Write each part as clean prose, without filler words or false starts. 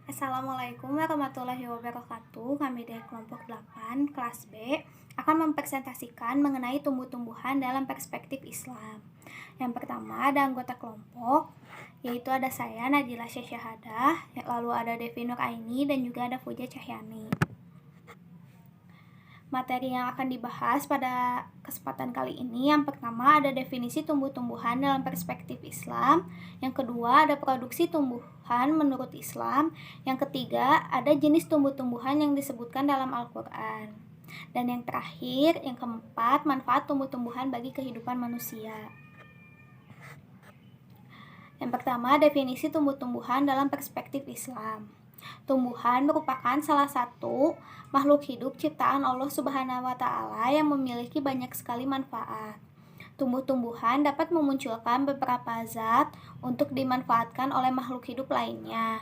Assalamualaikum warahmatullahi wabarakatuh. Kami dari kelompok 8 kelas B akan mempresentasikan mengenai tumbuh-tumbuhan dalam perspektif Islam. Yang pertama ada anggota kelompok, yaitu ada saya Nadila Syahsyahadah, lalu ada Devi Nur Aini dan juga ada Fuja Cahyani. Materi yang akan dibahas pada kesempatan kali ini, yang pertama ada definisi tumbuh-tumbuhan dalam perspektif Islam, yang kedua ada produksi tumbuhan menurut Islam, yang ketiga ada jenis tumbuh-tumbuhan yang disebutkan dalam Al-Quran, dan yang terakhir, yang keempat, manfaat tumbuh-tumbuhan bagi kehidupan manusia. Yang pertama, definisi tumbuh-tumbuhan dalam perspektif Islam. Tumbuhan merupakan salah satu makhluk hidup ciptaan Allah Subhanahu wa Ta'ala yang memiliki banyak sekali manfaat. Tumbuh-tumbuhan dapat memunculkan beberapa zat untuk dimanfaatkan oleh makhluk hidup lainnya.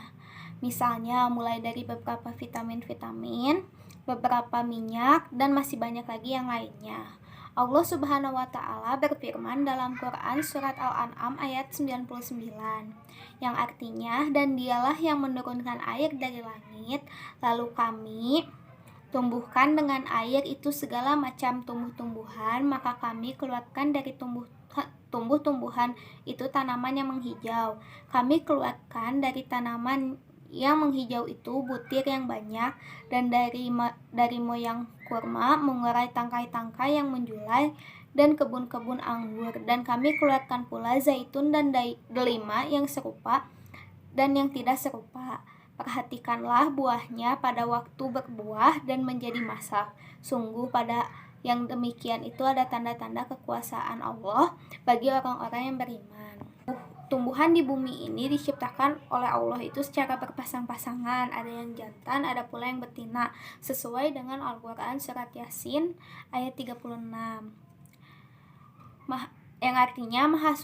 Misalnya mulai dari beberapa vitamin-vitamin, beberapa minyak, dan masih banyak lagi yang lainnya. Allah Subhanahu wa Ta'ala berfirman dalam Quran surat Al-An'am ayat 99, yang artinya, dan dialah yang menurunkan air dari langit, lalu kami tumbuhkan dengan air itu segala macam tumbuh-tumbuhan, maka kami keluarkan dari tumbuh-tumbuhan itu tanaman yang menghijau. Kami keluarkan dari tanaman yang menghijau itu butir yang banyak, dan dari moyang kurma mengurai tangkai-tangkai yang menjulang dan kebun-kebun anggur, dan kami keluarkan pula zaitun dan delima yang serupa dan yang tidak serupa. Perhatikanlah buahnya pada waktu berbuah dan menjadi masak. Sungguh pada yang demikian itu ada tanda-tanda kekuasaan Allah bagi orang-orang yang beriman. Tumbuhan di bumi ini diciptakan oleh Allah itu secara berpasang-pasangan, ada yang jantan, ada pula yang betina, sesuai dengan Al-Quran surat Yasin ayat 36. Yang artinya Maha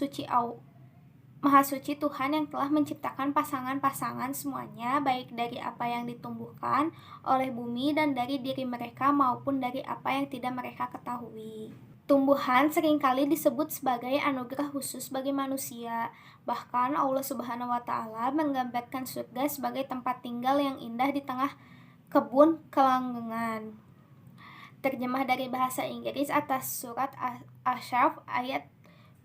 suci Tuhan yang telah menciptakan pasangan-pasangan semuanya, baik dari apa yang ditumbuhkan oleh bumi dan dari diri mereka maupun dari apa yang tidak mereka ketahui. Tumbuhan seringkali disebut sebagai anugerah khusus bagi manusia. Bahkan Allah Subhanahu wa Ta'ala menggambarkan surga sebagai tempat tinggal yang indah di tengah kebun kelanggengan. Terjemah dari bahasa Inggris atas surat Asyaf ayat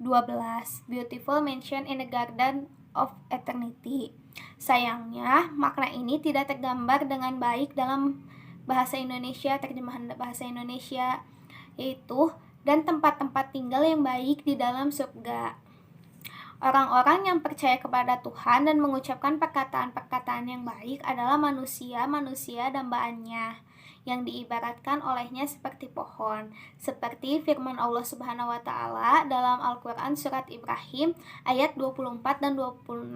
12, Beautiful Mansion in the Garden of Eternity. Sayangnya, makna ini tidak tergambar dengan baik dalam bahasa Indonesia, terjemahan bahasa Indonesia, yaitu dan tempat-tempat tinggal yang baik di dalam surga. Orang-orang yang percaya kepada Tuhan dan mengucapkan perkataan-perkataan yang baik adalah manusia-manusia dambaannya, yang diibaratkan olehnya seperti pohon, seperti firman Allah Subhanahu wa Ta'ala dalam Al-Quran surat Ibrahim ayat 24 dan 26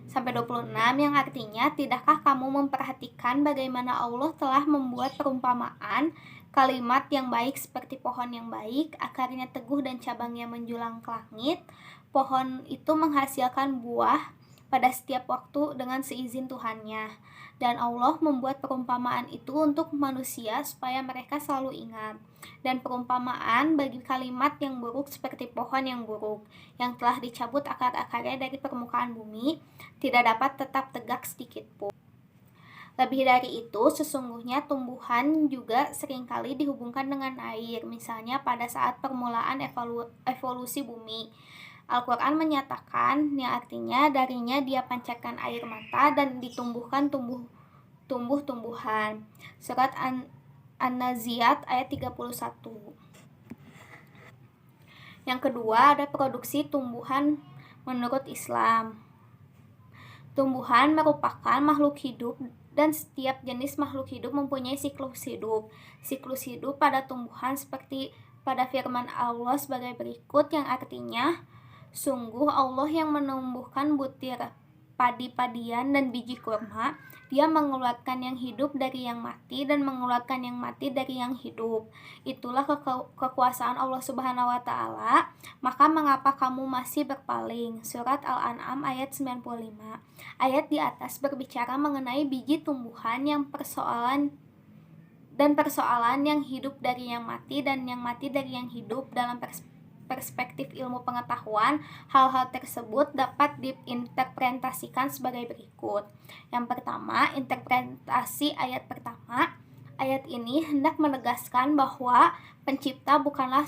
sampai 26, yang artinya, tidakkah kamu memperhatikan bagaimana Allah telah membuat perumpamaan kalimat yang baik seperti pohon yang baik, akarnya teguh dan cabangnya menjulang ke langit. Pohon itu menghasilkan buah pada setiap waktu dengan seizin Tuhannya. Dan Allah membuat perumpamaan itu untuk manusia supaya mereka selalu ingat. Dan perumpamaan bagi kalimat yang buruk seperti pohon yang buruk, yang telah dicabut akar-akarnya dari permukaan bumi, tidak dapat tetap tegak sedikit pun. Lebih dari itu, sesungguhnya tumbuhan juga seringkali dihubungkan dengan air, misalnya pada saat permulaan evolusi bumi. Al-Quran menyatakan, yang artinya darinya dia pancarkan air mata dan ditumbuhkan tumbuh-tumbuhan. Surat An-Naziat ayat 31. Yang kedua ada produksi tumbuhan menurut Islam. Tumbuhan merupakan makhluk hidup dan setiap jenis makhluk hidup mempunyai siklus hidup. Siklus hidup pada tumbuhan seperti pada firman Allah sebagai berikut, yang artinya, sungguh Allah yang menumbuhkan butir padi-padian dan biji kurma, dia mengeluarkan yang hidup dari yang mati dan mengeluarkan yang mati dari yang hidup. Itulah kekuasaan Allah Subhanahu wa Ta'ala. Maka mengapa kamu masih berpaling? Surat Al-An'am ayat 95. Ayat di atas berbicara mengenai biji tumbuhan yang persoalan yang hidup dari yang mati dan yang mati dari yang hidup dalam perspektif ilmu pengetahuan, hal-hal tersebut dapat diinterpretasikan sebagai berikut. Yang pertama, interpretasi ayat pertama. Ayat ini hendak menegaskan bahwa pencipta bukanlah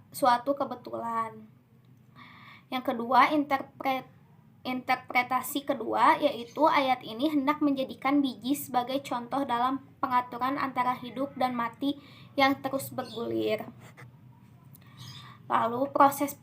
suatu kebetulan. Yang kedua, interpretasi kedua, yaitu ayat ini hendak menjadikan biji sebagai contoh dalam pengaturan antara hidup dan mati yang terus bergulir. Lalu proses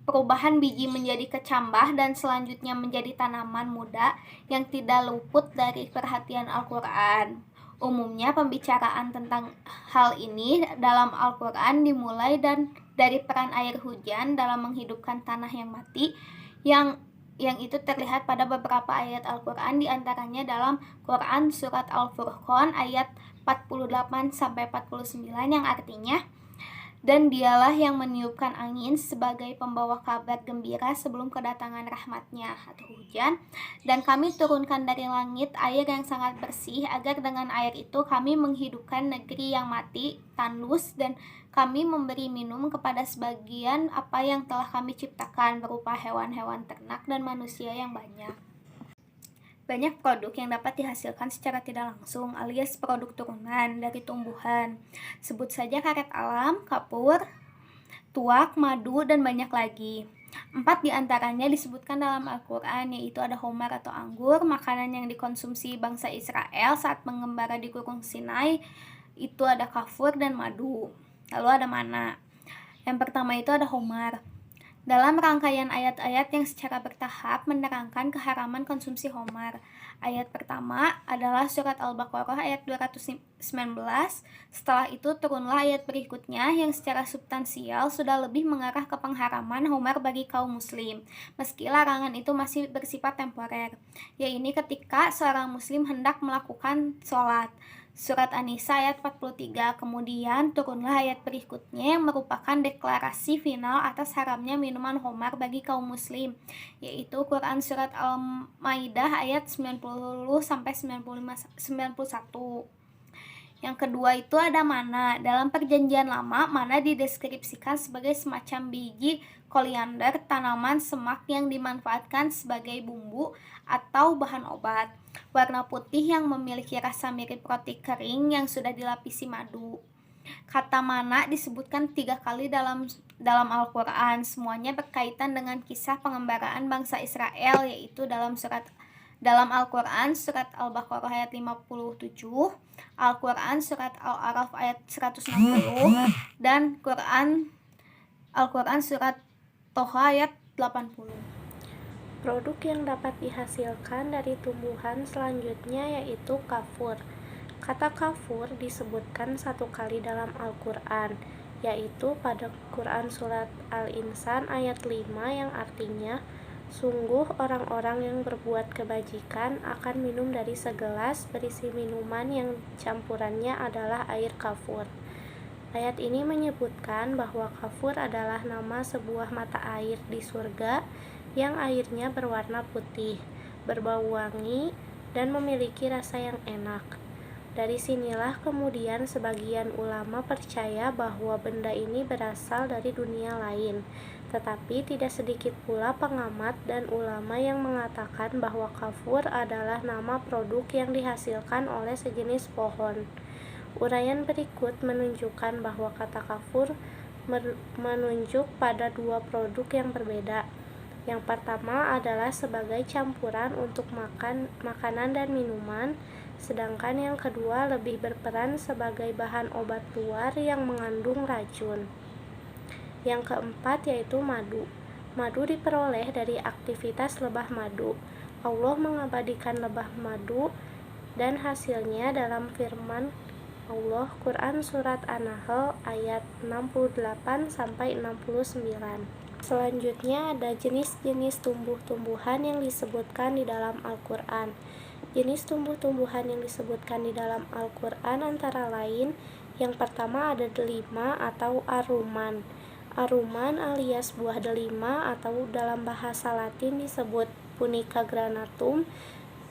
perubahan biji menjadi kecambah dan selanjutnya menjadi tanaman muda yang tidak luput dari perhatian Al-Quran. Umumnya pembicaraan tentang hal ini dalam Al-Quran dimulai dari peran air hujan dalam menghidupkan tanah yang mati, yang itu terlihat pada beberapa ayat Al-Quran, diantaranya dalam Quran Surat Al-Furqan ayat 48-49 yang artinya, dan dialah yang meniupkan angin sebagai pembawa kabar gembira sebelum kedatangan rahmatnya atau hujan, dan kami turunkan dari langit air yang sangat bersih agar dengan air itu kami menghidupkan negeri yang mati, tandus, dan kami memberi minum kepada sebagian apa yang telah kami ciptakan berupa hewan-hewan ternak dan manusia yang banyak. Banyak produk yang dapat dihasilkan secara tidak langsung alias produk turunan dari tumbuhan. Sebut saja karet alam, kapur, tuak, madu, dan banyak lagi. 4 diantaranya disebutkan dalam Al-Quran, yaitu ada homar atau anggur, makanan yang dikonsumsi bangsa Israel saat mengembara di Gurun Sinai, itu ada kafur dan madu. Lalu ada mana. Yang pertama itu ada homar. Dalam rangkaian ayat-ayat yang secara bertahap menerangkan keharaman konsumsi homar. Ayat pertama adalah surat Al-Baqarah ayat 219. Setelah itu turunlah ayat berikutnya yang secara substansial sudah lebih mengarah ke pengharaman homar bagi kaum muslim, meski larangan itu masih bersifat temporer, yaitu ketika seorang muslim hendak melakukan sholat. Surat An-Nisa ayat 43. Kemudian turunlah ayat berikutnya yang merupakan deklarasi final atas haramnya minuman homar bagi kaum muslim, yaitu Quran Surat Al-Maidah ayat 90-91. Yang kedua itu ada mana. Dalam perjanjian lama, mana dideskripsikan sebagai semacam biji koriander, tanaman semak yang dimanfaatkan sebagai bumbu atau bahan obat. Warna putih yang memiliki rasa mirip roti kering yang sudah dilapisi madu. Kata mana disebutkan 3 kali dalam Al-Quran. Semuanya berkaitan dengan kisah pengembaraan bangsa Israel, yaitu dalam Al-Quran surat Al-Baqarah ayat 57, Al-Quran surat Al-A'raf ayat 160, dan Al-Quran surat Toha ayat 80. Produk yang dapat dihasilkan dari tumbuhan selanjutnya yaitu kafur. Kata kafur disebutkan 1 kali dalam Al-Quran, yaitu pada Quran Surat Al-Insan ayat 5 yang artinya, sungguh orang-orang yang berbuat kebajikan akan minum dari segelas berisi minuman yang campurannya adalah air kafur. Ayat ini menyebutkan bahwa kafur adalah nama sebuah mata air di surga yang airnya berwarna putih, berbau wangi, dan memiliki rasa yang enak. Dari sinilah kemudian sebagian ulama percaya bahwa benda ini berasal dari dunia lain, tetapi tidak sedikit pula pengamat dan ulama yang mengatakan bahwa kafur adalah nama produk yang dihasilkan oleh sejenis pohon. Uraian berikut menunjukkan bahwa kata kafur menunjuk pada 2 produk yang berbeda. Yang pertama adalah sebagai campuran untuk makanan dan minuman, sedangkan yang kedua lebih berperan sebagai bahan obat luar yang mengandung racun. Yang keempat yaitu madu. Madu diperoleh dari aktivitas lebah madu. Allah mengabadikan lebah madu dan hasilnya dalam firman Allah Quran Surat An-Nahl ayat 68-69. Selanjutnya ada jenis-jenis tumbuh-tumbuhan yang disebutkan di dalam Al-Quran. Jenis tumbuh-tumbuhan yang disebutkan di dalam Al-Quran antara lain, yang pertama ada delima atau aruman. Aruman alias buah delima atau dalam bahasa Latin disebut Punica granatum,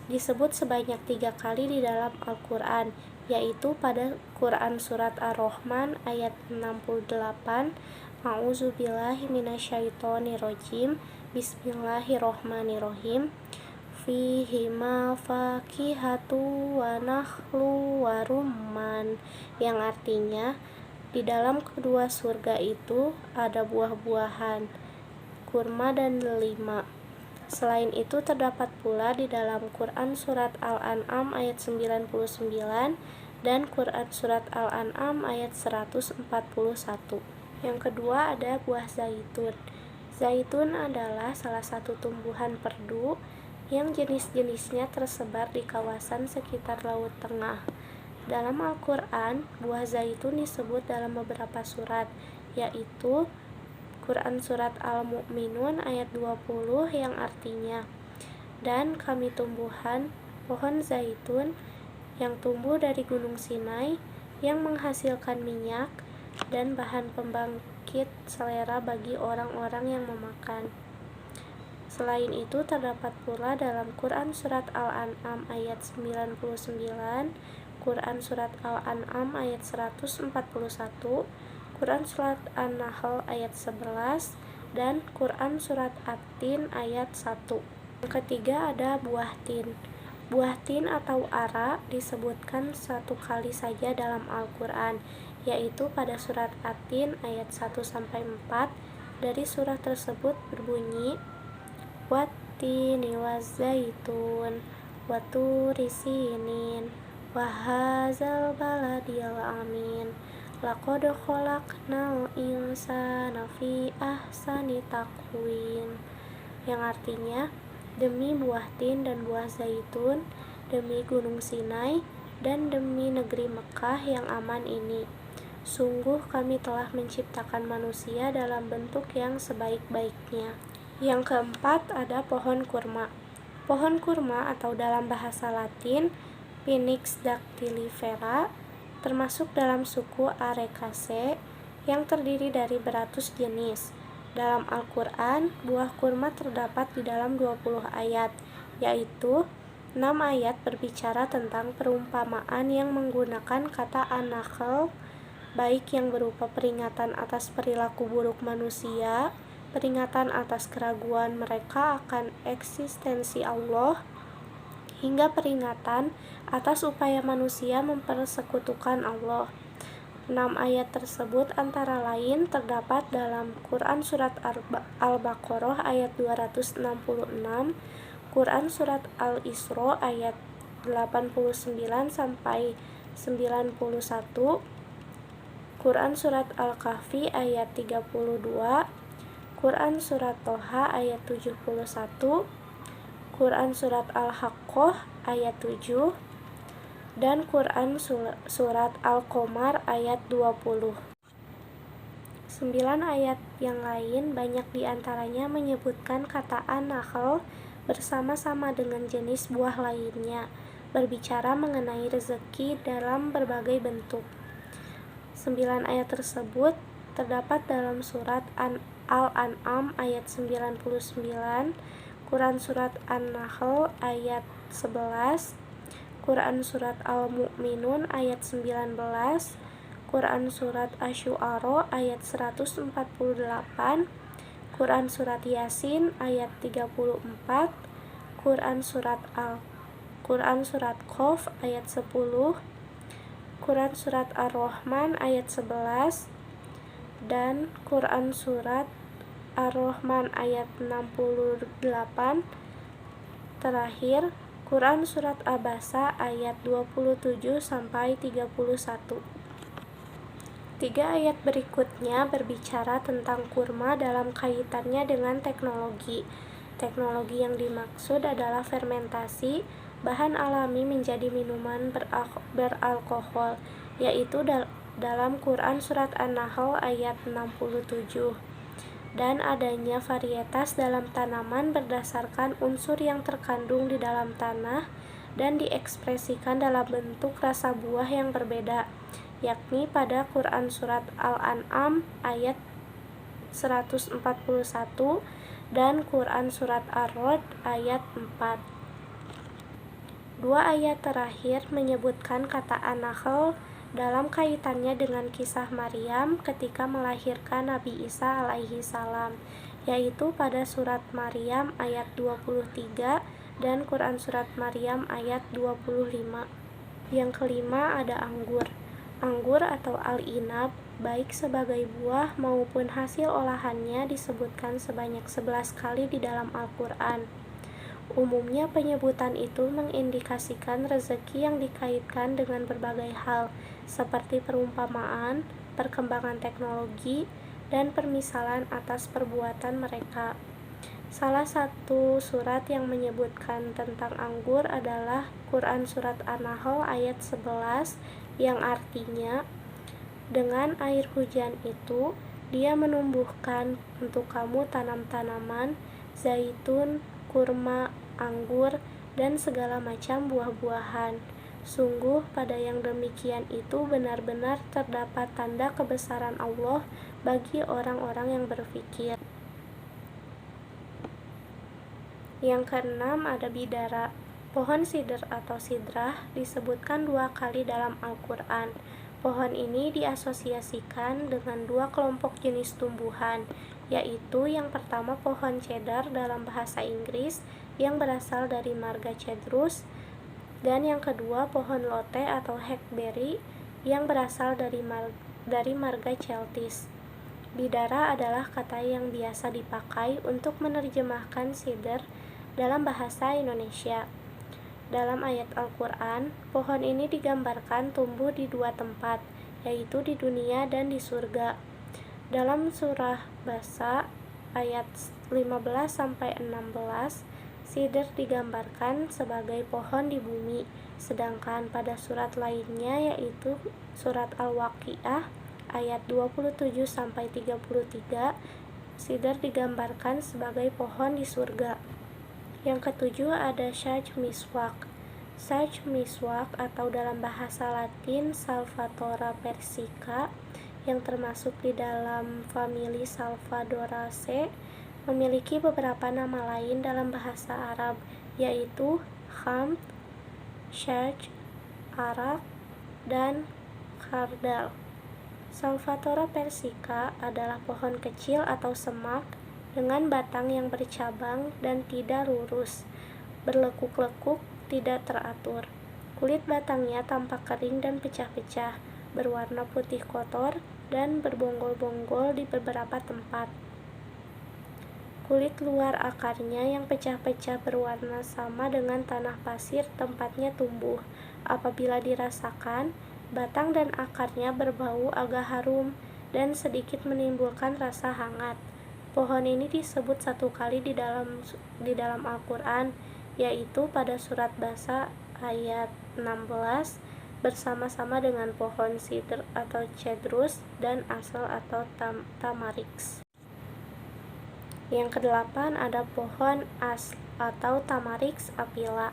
disebut sebanyak 3 kali di dalam Al-Quran, yaitu pada Quran Surat Ar-Rahman ayat 68, A'udzubillahi minasyaitonirrajim. Bismillahirrohmanirrohim. Fihima fakihatu wa nakhlu wa rumman, yang artinya di dalam kedua surga itu ada buah-buahan, kurma dan delima. Selain itu terdapat pula di dalam Quran Surat Al-An'am ayat 99 dan Quran Surat Al-An'am ayat 141. Yang kedua ada buah zaitun. Zaitun adalah salah satu tumbuhan perdu yang jenis-jenisnya tersebar di kawasan sekitar Laut Tengah. Dalam Al-Quran, buah zaitun disebut dalam beberapa surat, yaitu Quran Surat Al-Mu'minun ayat 20 yang artinya, dan kami tumbuhan pohon zaitun yang tumbuh dari Gunung Sinai yang menghasilkan minyak dan bahan pembangkit selera bagi orang-orang yang memakan. Selain itu terdapat pula dalam Quran Surat Al-An'am ayat 99, Quran Surat Al-An'am ayat 141, Quran Surat An-Nahl ayat 11, dan Quran Surat At-Tin ayat 1. Yang ketiga ada buah tin. Buah tin atau ara disebutkan satu kali saja dalam Al-Quran, yaitu pada Surat At-Tin ayat 1-4. Dari surah tersebut berbunyi, Wattini wazzaitun waturi sinin wahazal baladil amin laqad khalaqnal insana fi ahsani taqwim, yang artinya demi buah tin dan buah zaitun, demi gunung Sinai, dan demi negeri Mekah yang aman ini, sungguh kami telah menciptakan manusia dalam bentuk yang sebaik-baiknya. Yang keempat ada pohon kurma. Pohon kurma atau dalam bahasa Latin Phoenix dactylifera termasuk dalam suku Arecaceae yang terdiri dari beratus jenis. Dalam Al-Quran, buah kurma terdapat di dalam 20 ayat, yaitu 6 ayat berbicara tentang perumpamaan yang menggunakan kata an-nakhl, baik yang berupa peringatan atas perilaku buruk manusia, peringatan atas keraguan mereka akan eksistensi Allah, hingga peringatan atas upaya manusia mempersekutukan Allah. 6 ayat tersebut antara lain terdapat dalam Quran Surat Al-Baqarah ayat 266, Quran Surat Al-Isra ayat 89-91, Quran Surat Al-Kahfi ayat 32, Quran Surat Toha ayat 71, Quran Surat Al-Haqqah ayat 7, dan Quran Surat Al-Qamar ayat 20. 9 ayat yang lain banyak diantaranya menyebutkan kata an-nakhl bersama-sama dengan jenis buah lainnya, berbicara mengenai rezeki dalam berbagai bentuk. 9 ayat tersebut terdapat dalam surat Al-An'am ayat 99, Quran Surat An-Nahl ayat 11, Quran Surat Al-Mu'minun ayat 19, Quran Surat Asy-Syu'ara ayat 148, Quran Surat Yasin ayat 34, Quran Surat Qaf ayat 10, Quran Surat Ar-Rahman ayat 11, dan Quran Surat Ar-Rahman ayat 68. Terakhir, Quran Surat Abasa ayat 27-31. 3 ayat berikutnya berbicara tentang kurma dalam kaitannya dengan teknologi. Teknologi yang dimaksud adalah fermentasi bahan alami menjadi minuman beralkohol, yaitu dalam Quran Surat An-Nahl ayat 67, dan adanya varietas dalam tanaman berdasarkan unsur yang terkandung di dalam tanah dan diekspresikan dalam bentuk rasa buah yang berbeda, yakni pada Quran Surat Al-An'am ayat 141 dan Quran Surat Ar-Ra'd ayat 4. 2 ayat terakhir menyebutkan kata an-nakhl dalam kaitannya dengan kisah Maryam ketika melahirkan Nabi Isa alaihi salam, yaitu pada surat Maryam ayat 23 dan Quran surat Maryam ayat 25. Yang kelima ada anggur. Anggur atau al-inab, baik sebagai buah maupun hasil olahannya disebutkan sebanyak 11 kali di dalam Al-Quran. Umumnya penyebutan itu mengindikasikan rezeki yang dikaitkan dengan berbagai hal, seperti perumpamaan, perkembangan teknologi, dan permisalan atas perbuatan mereka. Salah satu surat yang menyebutkan tentang anggur adalah Quran Surat An-Nahl ayat 11 yang artinya, dengan air hujan itu dia menumbuhkan untuk kamu tanam-tanaman, zaitun, kurma, anggur, dan segala macam buah-buahan. Sungguh pada yang demikian itu benar-benar terdapat tanda kebesaran Allah bagi orang-orang yang berfikir. Yang keenam ada bidara. Pohon sidr atau sidrah disebutkan 2 kali dalam Al-Quran. Pohon ini diasosiasikan dengan 2 kelompok jenis tumbuhan, yaitu yang pertama pohon cedar dalam bahasa Inggris yang berasal dari marga Cedrus, dan yang kedua pohon lote atau hackberry yang berasal dari marga Celtis. Bidara adalah kata yang biasa dipakai untuk menerjemahkan sidr dalam bahasa Indonesia. Dalam ayat Al-Quran, pohon ini digambarkan tumbuh di 2 tempat, yaitu di dunia dan di surga. Dalam surah Basa ayat 15-16, sidr digambarkan sebagai pohon di bumi, sedangkan pada surat lainnya yaitu surat Al-Waqiah ayat 27-33, sidr digambarkan sebagai pohon di surga. Yang ketujuh ada syaj miswak. Syaj miswak atau dalam bahasa Latin Salvatora persica yang termasuk di dalam famili Salvadoraceae memiliki beberapa nama lain dalam bahasa Arab, yaitu khamr, syaj, arak, dan khardal. Salvatora persica adalah pohon kecil atau semak dengan batang yang bercabang dan tidak lurus, berlekuk-lekuk, tidak teratur. Kulit batangnya tampak kering dan pecah-pecah, berwarna putih kotor, dan berbonggol-bonggol di beberapa tempat. Kulit luar akarnya yang pecah-pecah berwarna sama dengan tanah pasir tempatnya tumbuh. Apabila dirasakan, batang dan akarnya berbau agak harum dan sedikit menimbulkan rasa hangat. Pohon ini disebut 1 kali di dalam Al-Quran, yaitu pada surat Basa ayat 16 bersama-sama dengan pohon sidr atau cedrus dan asal atau tamarix. Yang kedelapan ada pohon asl atau tamarix apila.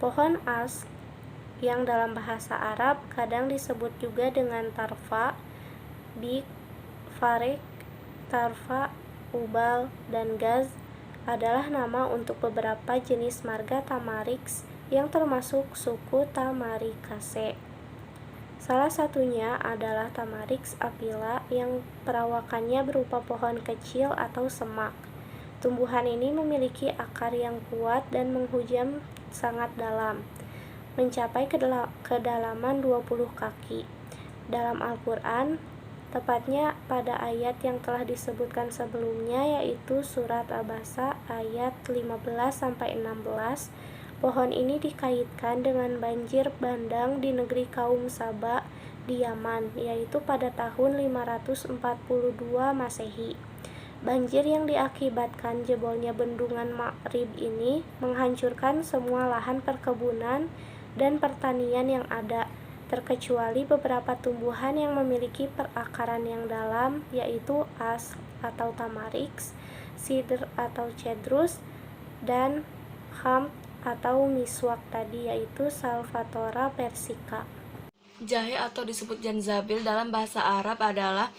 Pohon asl yang dalam bahasa Arab kadang disebut juga dengan tarfa, bik, farik, tarfa, ubal, dan gaz adalah nama untuk beberapa jenis marga tamarix yang termasuk suku Tamaricaceae. Salah satunya adalah tamarix apila yang perawakannya berupa pohon kecil atau semak. Tumbuhan ini memiliki akar yang kuat dan menghujam sangat dalam, mencapai kedalaman 20 kaki. Dalam Al-Quran, tepatnya pada ayat yang telah disebutkan sebelumnya yaitu surat Abasa ayat 15-16, pohon ini dikaitkan dengan banjir bandang di negeri kaum Saba di Yaman, yaitu pada tahun 542 Masehi. Banjir yang diakibatkan jebolnya bendungan Ma'rib ini menghancurkan semua lahan perkebunan dan pertanian yang ada, terkecuali beberapa tumbuhan yang memiliki perakaran yang dalam, yaitu asl atau tamarix, sidr atau cedrus, dan khamr atau miswak tadi, yaitu Salvatora persica. Jahe atau disebut janzabil dalam bahasa Arab adalah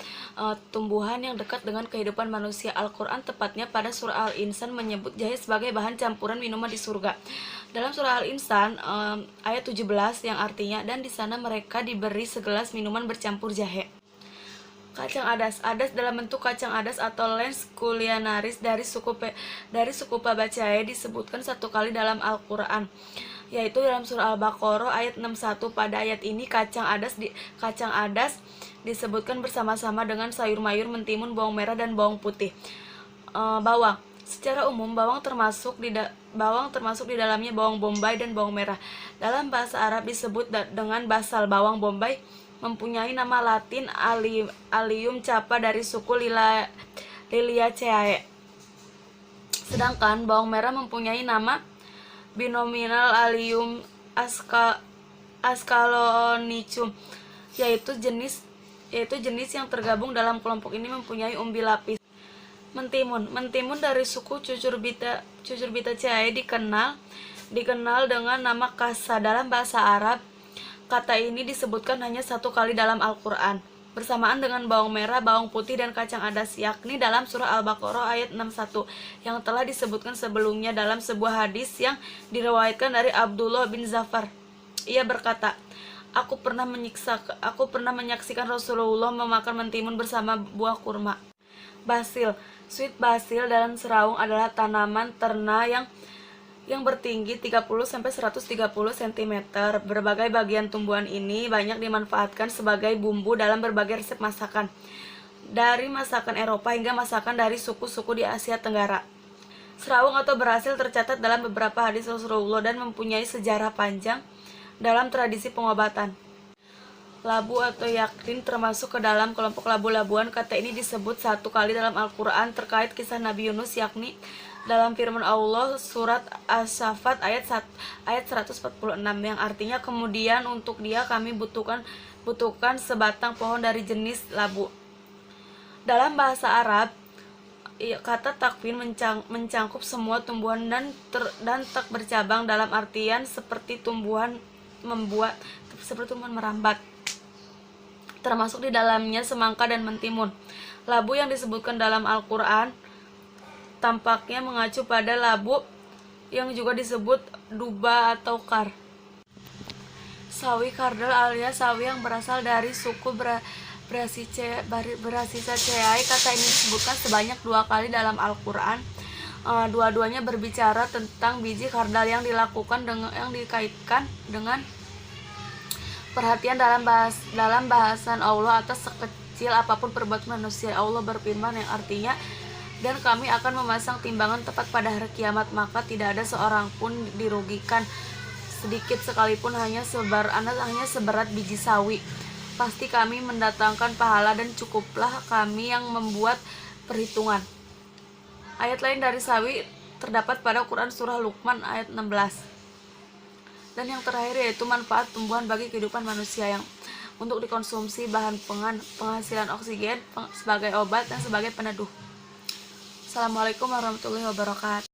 tumbuhan yang dekat dengan kehidupan manusia. Al-Quran tepatnya pada surah Al-Insan menyebut jahe sebagai bahan campuran minuman di surga. Dalam surah Al-Insan ayat 17 yang artinya, dan di sana mereka diberi segelas minuman bercampur jahe. Kacang adas dalam bentuk kacang adas atau Lens culianaris dari suku Pabacae disebutkan satu kali dalam Al-Quran, yaitu dalam surah Al-Baqarah ayat 61. Pada ayat ini kacang adas disebutkan bersama-sama dengan sayur mayur, mentimun, bawang merah, dan bawang putih. Bawang. Secara umum bawang termasuk di dalamnya bawang bombay dan bawang merah. Dalam bahasa Arab disebut dengan basal. Bawang bombay mempunyai nama Latin Allium capa dari suku Liliaceae. Sedangkan bawang merah mempunyai nama binominal Allium Ascalonicum, yaitu jenis yang tergabung dalam kelompok ini mempunyai umbi lapis. Mentimun dari suku Cucurbitaceae dikenal dengan nama kasa. Dalam bahasa Arab, kata ini disebutkan hanya satu kali dalam Al-Quran, bersamaan dengan bawang merah, bawang putih, dan kacang adas, yakni dalam surah Al-Baqarah ayat 61, yang telah disebutkan sebelumnya dalam sebuah hadis yang diriwayatkan dari Abdullah bin Zafar. Ia berkata, Aku pernah menyaksikan Rasulullah memakan mentimun bersama buah kurma. Basil. Sweet basil dalam Seraung adalah tanaman terna yang bertinggi 30-130 cm. Berbagai bagian tumbuhan ini banyak dimanfaatkan sebagai bumbu dalam berbagai resep masakan, dari masakan Eropa hingga masakan dari suku-suku di Asia Tenggara. Seraung atau berasil tercatat dalam beberapa hadis Rasulullah dan mempunyai sejarah panjang dalam tradisi pengobatan. Labu atau yaktin termasuk ke dalam kelompok labu-labuan. Kata ini disebut satu kali dalam Al-Quran terkait kisah Nabi Yunus, yakni dalam firman Allah surat As-Saffat ayat 146, yang artinya, kemudian untuk dia kami butuhkan sebatang pohon dari jenis labu. Dalam bahasa Arab, kata takvin mencangkup semua tumbuhan dan tak bercabang, dalam artian seperti tumbuhan merambat, termasuk di dalamnya semangka dan mentimun. Labu yang disebutkan dalam Al-Quran tampaknya mengacu pada labu yang juga disebut duba atau kar. Sawi kardel alias sawi yang berasal dari suku Brassicaceae. Kata ini disebutkan sebanyak 2 kali dalam Al-Quran. Dua-duanya berbicara tentang biji kardal yang dikaitkan dengan perhatian dalam bahasan Allah atas sekecil apapun perbuatan manusia. Allah berfirman yang artinya, dan kami akan memasang timbangan tepat pada hari kiamat, maka tidak ada seorang pun dirugikan sedikit sekalipun, hanya seberat biji sawi. Pasti kami mendatangkan pahala dan cukuplah kami yang membuat perhitungan. Ayat lain dari sawi terdapat pada Quran surah Luqman ayat 16. Dan yang terakhir yaitu manfaat tumbuhan bagi kehidupan manusia, yang untuk dikonsumsi bahan penghasilan oksigen, sebagai obat, dan sebagai peneduh. Assalamualaikum warahmatullahi wabarakatuh.